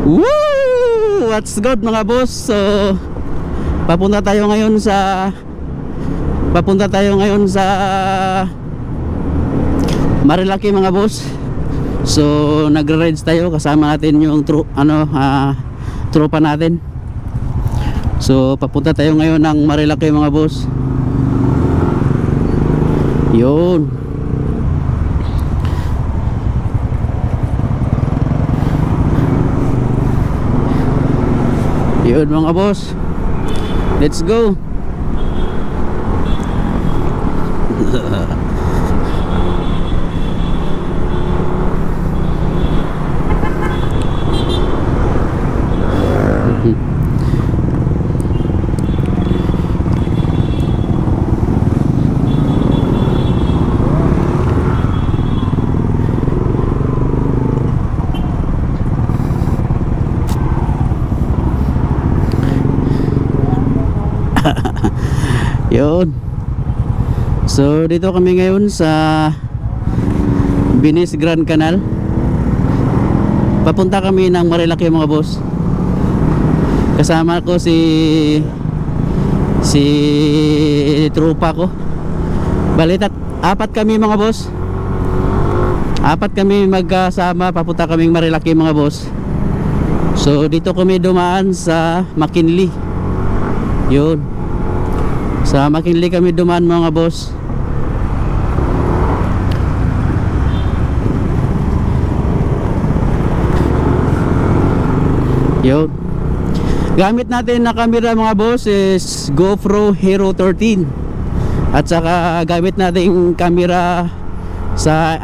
Woo! What's good mga boss? So papunta tayo ngayon sa Marilaki mga boss. So nagre-rides tayo, kasama natin yung tropa natin. So papunta tayo ngayon ng Marilaki mga boss. Yun. Yun mga boss. Let's go. Yun. So dito kami ngayon sa Binis Grand Canal. Papunta kami ng Marilaki mga boss. Kasama ko si tropa ko. Balitat apat kami mga boss. Apat kami magkasama, papunta kaming Marilaki mga boss. So dito kami dumaan sa McKinley. Yun. Sa McKinley kami dumaan mga boss. Yun. Gamit natin na camera mga boss is GoPro Hero 13. At saka gamit natin yung camera sa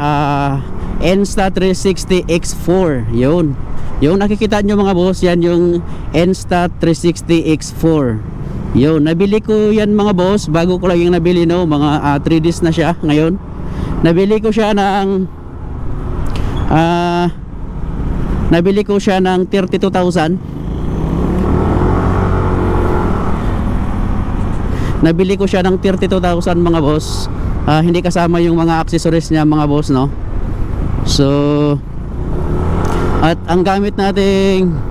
Insta360 X4. Yun. Yung nakikita nyo mga boss, yan yung Insta360 X4. Yun, nabili ko yan mga boss. Bago ko lang yung nabili, no. Mga 3 days na siya ngayon. Nabili ko siya ng 32,000. Nabili ko siya ng 32,000 mga boss. Hindi kasama yung mga accessories niya mga boss, no. So at ang gamit nating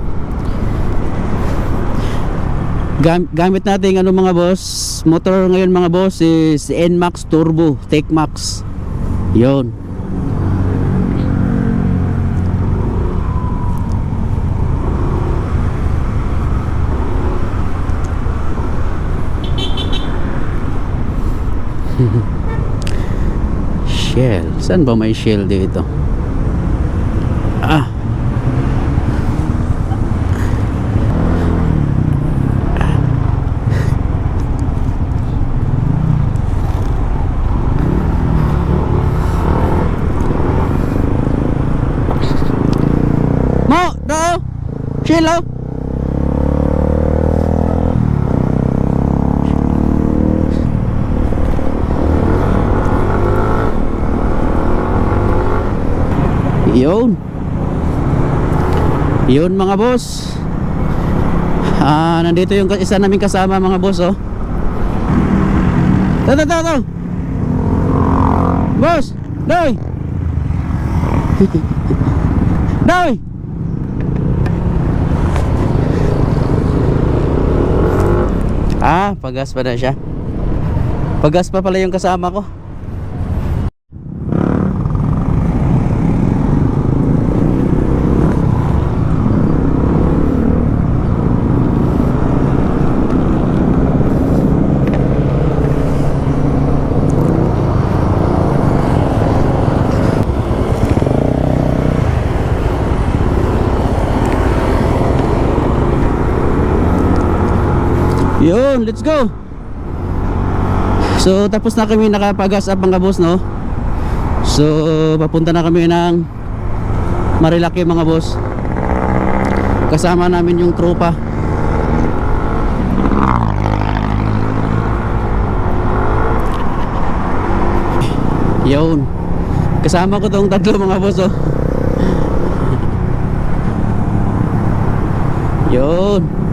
mga boss, motor ngayon mga boss is NMAX Turbo TechMax. Yun. Shell. Saan ba may Shell dito? Mo, daw. Shell. Yun mga boss. Nandito yung isa naming kasama mga boss, oh. Tato. Boss, doy. Doy. Pagas pa na siya. Pagas pa pala yung kasama ko. Yun, let's go. So tapos na kami nakapagas up mga boss, no. So papunta na kami ng Marilaki mga boss. Kasama namin yung tropa. Yun. Kasama ko tong tatlo mga boss, oh. Yun.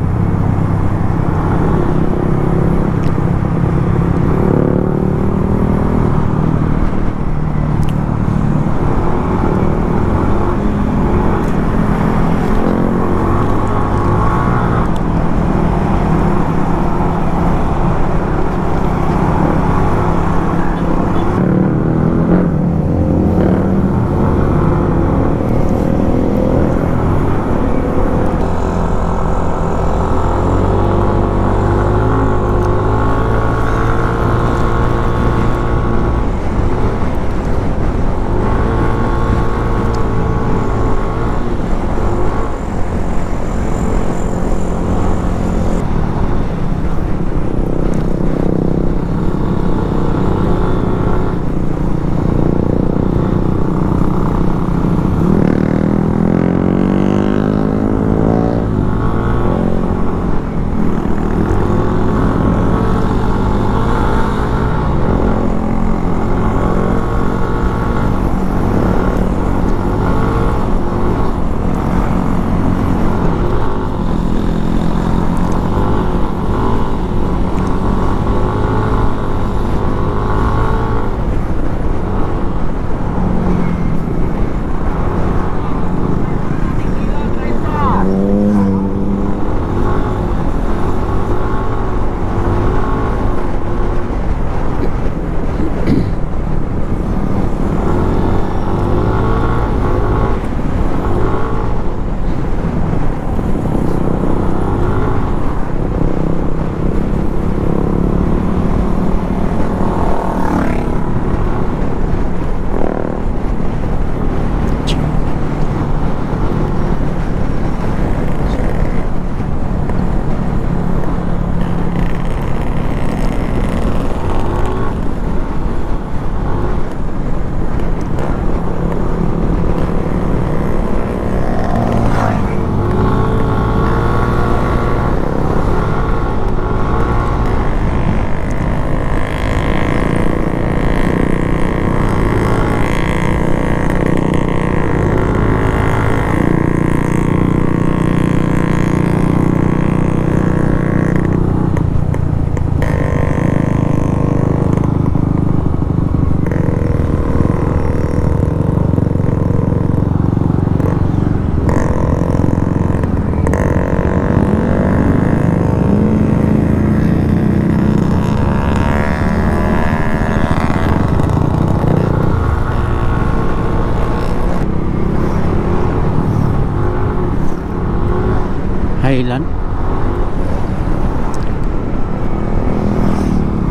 Highland.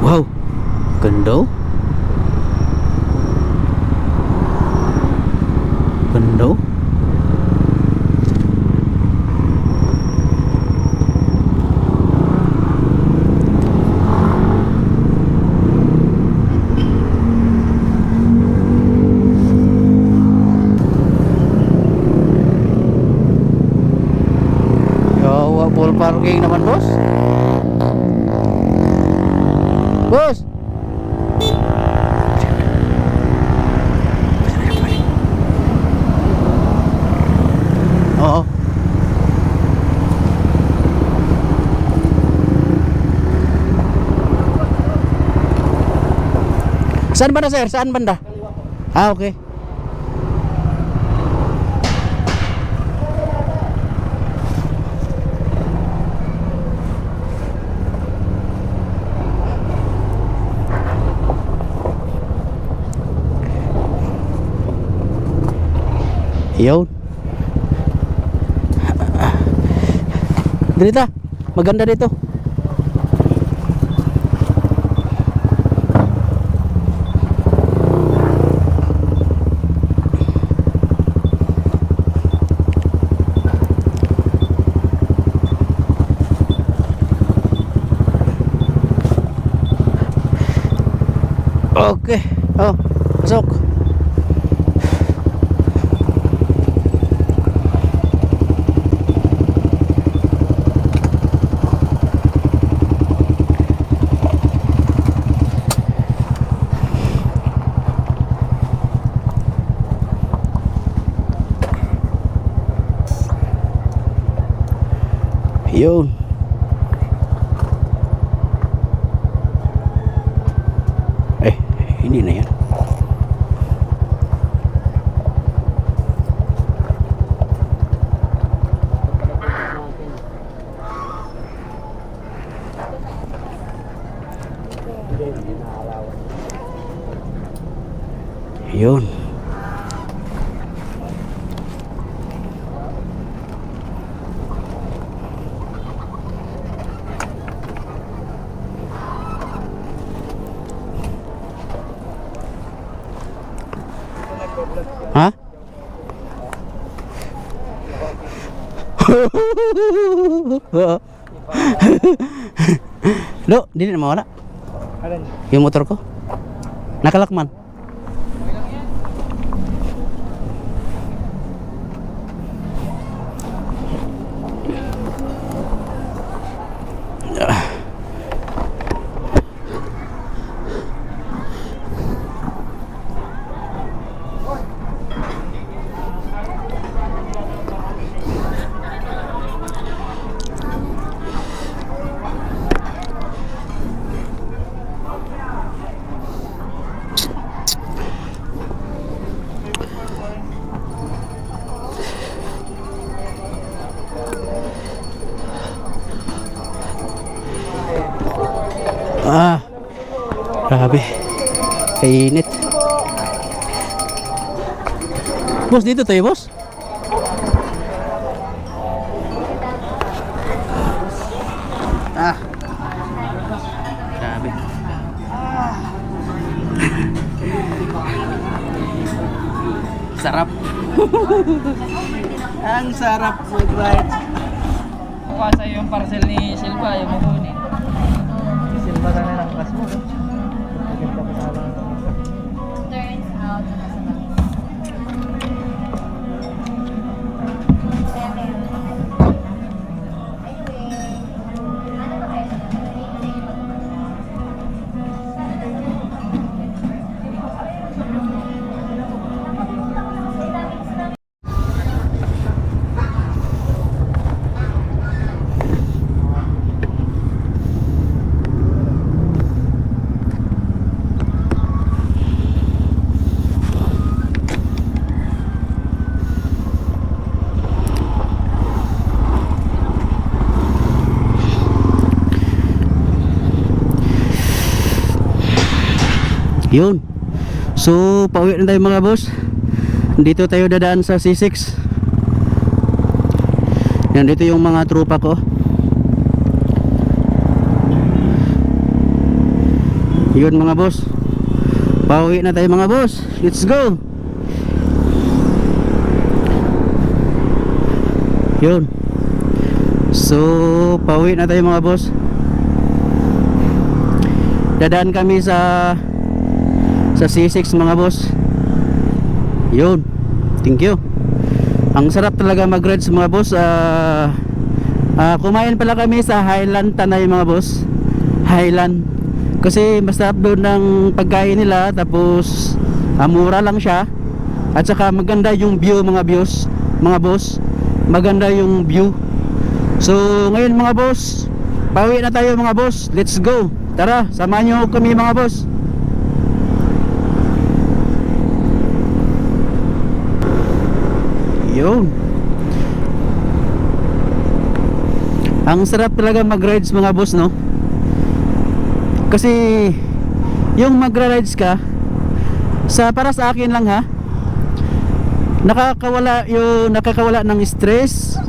Wow, ganda. Ganda. Yawa, full parking naman, boss. Boss. Oo. Saan banda, sir? Saan banda? Ah, okay. Yun. Dito, maganda dito. Okay. Oh, pasok. Yun. Hindi na yan. Yun. Ha? Lo, di na mawala. Yung motor ko nakalakman. Ah, grabe. Kainit. Boss, dito tayo, boss. Ah. Grabe. Sarap. Ang sarap mag-ride. Kuha sa'yo yung parcel ni Silva, yung makunin. Silva ka na lang class mo. Maganda ka sa alam. Turns out na nasa Yun. So, pauwi na tayo mga boss. Dito tayo dadaan sa C6. Yan, dito yung mga tropa ko. Yun mga boss, pauwi na tayo mga boss. Let's go. Yun. So pauwi na tayo mga boss. Dadaan kami sa C6 mga boss. Yun. Thank you. Ang sarap talaga mag-rides mga boss. Kumain pala kami sa Highland Tanay mga boss. Highland. Kasi masarap doon ng pagkain nila. Tapos mura lang siya. At saka maganda yung view mga boss. Maganda yung view. So ngayon mga boss, pauwi na tayo mga boss. Let's go. Tara, samahan nyo kami mga boss. Yun. Ang sarap talaga mag-rides mga boss, no? Kasi yung magra-rides ka, para sa akin lang ha, nakakawala ng stress,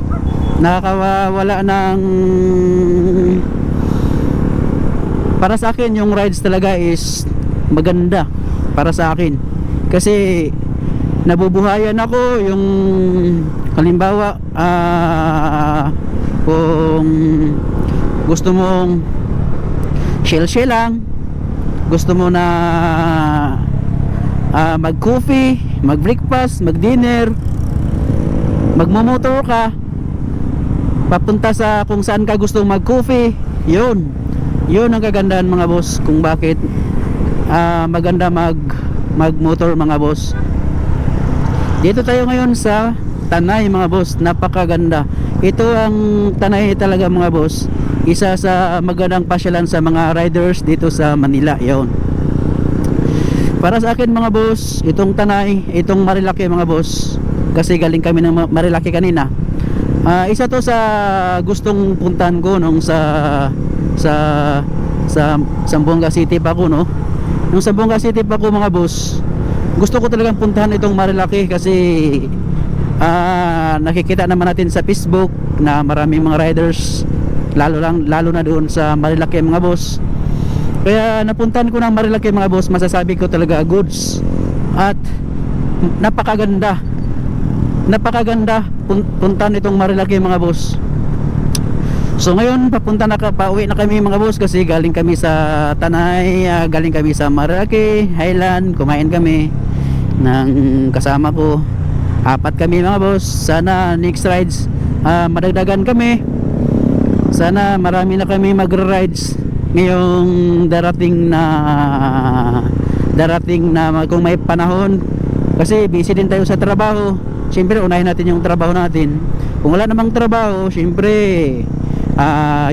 nakakawala ng, para sa akin yung rides talaga is maganda para sa akin. Kasi nabubuhayan ako. Yung halimbawa kung gusto mong chill lang, gusto mo na mag-coffee, mag-breakfast, mag-dinner, magmomotor ka papunta sa kung saan ka gustong mag-coffee, yun ang kagandahan mga boss, kung bakit maganda mag-motor mga boss. Dito tayo ngayon sa Tanay mga boss, napakaganda. Ito ang Tanay talaga mga boss, isa sa magandang pasyalan sa mga riders dito sa Manila. Yun. Para sa akin mga boss, itong Tanay, itong Marilaki mga boss, kasi galing kami ng Marilaki kanina. Isa to sa gustong puntahan ko nung sa Zamboanga City pa ako, no? Nung Zamboanga City pa ako mga boss, gusto ko talagang puntahan itong Marilaki kasi nakikita naman natin sa Facebook na maraming mga riders, lalo na doon sa Marilaki mga boss. Kaya napuntahan ko ng Marilaki mga boss, masasabi ko talaga goods at napakaganda puntahan itong Marilaki mga boss. So ngayon pauwi na kami mga boss, kasi galing kami sa Tanay, galing kami sa Marilaki, Highland, kumain kami ng kasama ko. 4 kami mga boss. Sana next rides madagdagan kami. Sana marami na kami magra-rides ngayong darating na kung may panahon, kasi busy din tayo sa trabaho. Siyempre unahin natin yung trabaho natin. Kung wala namang trabaho, siyempre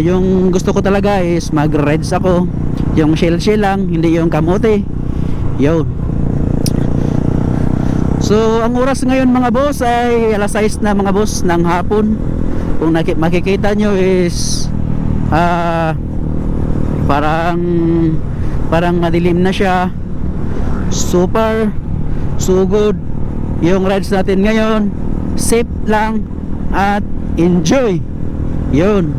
yung gusto ko talaga is mag-rides ako, yung chill lang, hindi yung kamote. Yun. So ang oras ngayon mga boss ay alas 6 na mga boss ng hapon. Kung makikita nyo is parang madilim na siya. Super so good yung rides natin ngayon. Safe lang at enjoy. Yun.